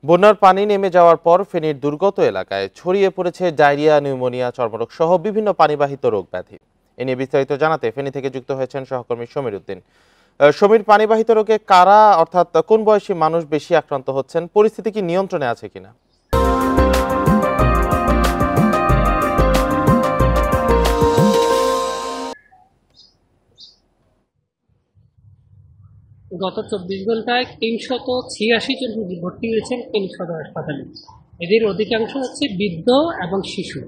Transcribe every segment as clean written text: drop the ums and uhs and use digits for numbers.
বন্যার পানি নেমে যাওয়ার পর ফেনীর দুর্গত এলাকায় ছড়িয়ে পড়েছে ডায়রিয়া, নিউমোনিয়া, চর্মরোগ সহ বিভিন্ন পানিবাহিত রোগ ব্যাধি। এ নিয়ে বিস্তারিত জানাতে ফেনী থেকে যুক্ত হয়েছেন সহকর্মী সমীর উদ্দিন। সমীর, পানিবাহিত রোগে কারা অর্থাৎ কোন বয়সী মানুষ বেশি আক্রান্ত হচ্ছেন, পরিস্থিতি কি নিয়ন্ত্রণে আছে কিনা? গত ২৪ ঘন্টায় ৩৮৬ জন রোগী ভর্তি হয়েছেন ফেনী সদর হাসপাতালে। এদের অধিকাংশ হচ্ছে বৃদ্ধ এবং শিশু।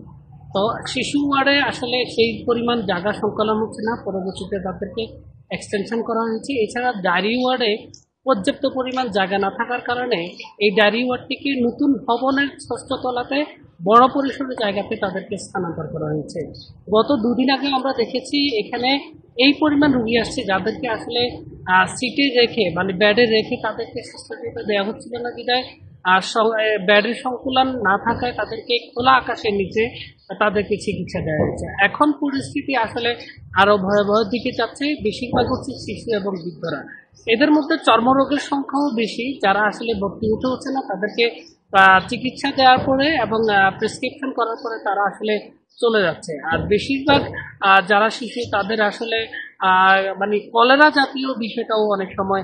তো শিশু ওয়ার্ডে আসলে সেই পরিমাণ জায়গা সংকলন হচ্ছে না, পরবর্তীতে তাদেরকে এক্সটেনশন করা হয়েছে। এছাড়া ডায়রি ওয়ার্ডে পর্যাপ্ত পরিমাণ জায়গা না থাকার কারণে এই ডায়রি ওয়ার্ডটিকে নতুন ভবনের ষষ্ঠ তলাতে বড় পরিসরের জায়গাতে তাদেরকে স্থানান্তর করা হয়েছে। গত দুদিন আগে আমরা দেখেছি এখানে এই পরিমাণ রোগী আসছে যাদেরকে আসলে সিটে রেখে মানে বেডে রেখে তাদেরকে স্বাস্থ্যসেবা দেওয়া হচ্ছিল না বিধায় আর বেডের সংকুলন না থাকায় তাদেরকে খোলা আকাশের নিচে তাদেরকে চিকিৎসা দেওয়া হয়েছে। এখন পরিস্থিতি আসলে আরো ভয়াবহ দিকে যাচ্ছে। বেশিরভাগ হচ্ছে শিশু এবং বৃদ্ধরা। এদের মধ্যে চর্মরোগের সংখ্যাও বেশি, যারা আসলে ভর্তি হতে হচ্ছে না তাদেরকে চিকিৎসা দেওয়ার পরে এবং প্রেসক্রিপশন করার পরে তারা আসলে চলে যাচ্ছে। আর বেশিরভাগ যারা শিশু তাদের আসলে মানে কলেরা জাতীয় বিষয়টাও অনেক সময়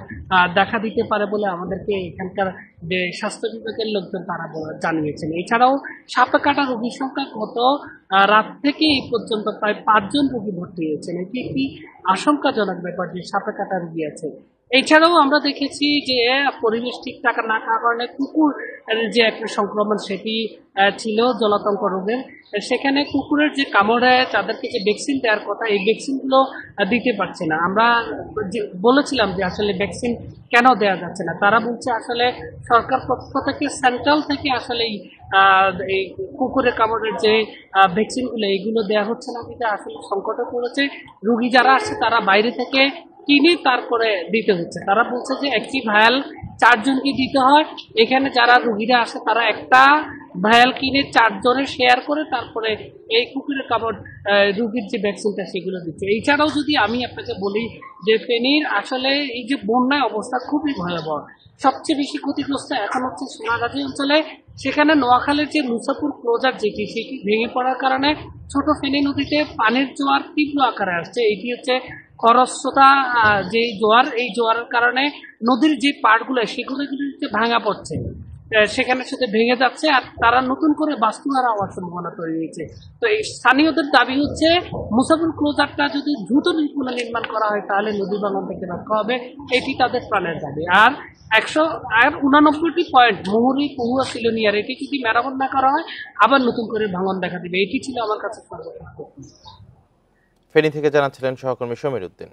দেখা দিতে পারে বলে আমাদেরকে এখানকার যে স্বাস্থ্য বিভাগের লোকজন তারা জানিয়েছেন। এছাড়াও সাপে কাটা রোগীর সংখ্যা গত রাত থেকে এই পর্যন্ত প্রায় ৫ জন রোগী ভর্তি হয়েছেন। এটি একটি আশঙ্কাজনক ব্যাপার যে সাপে কাটা রোগী আছে। এছাড়াও আমরা দেখেছি যে পরিবেশ ঠিকঠাক না থাকার কারণে কুকুর যে একটা সংক্রমণ সেটি ছিল জলাতঙ্ক রোগের। সেখানে কুকুরের যে কামড়ে তাদেরকে যে ভ্যাকসিন দেওয়ার কথা, এই ভ্যাকসিনগুলো দিতে পারছে না। আমরা বলেছিলাম যে আসলে ভ্যাকসিন কেন দেওয়া যাচ্ছে না, তারা বলছে আসলে সরকার পক্ষ থেকে সেন্ট্রাল থেকে আসলে এই কুকুরের কামড়ের যে ভ্যাকসিনগুলো এইগুলো দেওয়া হচ্ছে না, যেটা আসলে সংকটে পড়েছে। রোগী যারা আসছে তারা বাইরে থেকে কিনে তারপরে দিতে হচ্ছে। তারা বলছে যে একটি ভায়াল ৪ জনকে দিতে হয়। এখানে যারা রোগীরা আসে তারা একটা ভায়াল কিনে ৪ জনে শেয়ার করে তারপরে এই কুকুরের কামড় রোগীর যে ভ্যাকসিনটা সেগুলো দিচ্ছে। এছাড়াও যদি আমি আপনাকে বলি যে ফেনীর আসলে এই যে বন্যায় অবস্থা খুবই ভয়াবহ। সবচেয়ে বেশি ক্ষতিগ্রস্ত এখন হচ্ছে সোনাগাজী অঞ্চলে। সেখানে নোয়াখালীর যে মুসাপুর ক্লোজার যেটি সেটি ভেঙে পড়ার কারণে ছোট ফেনী নদীতে পানির জোয়ার তীব্র আকারে আসছে। এটি হচ্ছে খরস্রোতা যে জোয়ার, এই জোয়ারের কারণে নদীর যে পাড়গুলো সেগুলো ভাঙা পড়ছে, সেখানে সাথে ভেঙে যাচ্ছে আর তারা নতুন করে বাস্তুহারা হওয়ার সম্ভাবনা তৈরি হয়েছে। তো এই স্থানীয়দের দাবি হচ্ছে মুসাফির ক্লোজারটা যদি দ্রুত পুনর্নির্মাণ করা হয় তাহলে নদী ভাঙন থেকে রক্ষা হবে, এটি তাদের প্রাণের দাবি। আর ১৮৯টি পয়েন্ট মুহুরী, পহুয়া, সিলোনিয়ার এটি যদি মেরামত না করা হয় আবার নতুন করে ভাঙন দেখা দিবে। এটি ছিল আমার কাছে সর্বোচ্চ। ফেনী থেকে জানাচ্ছিলেন সহকর্মী সমীর উদ্দিন।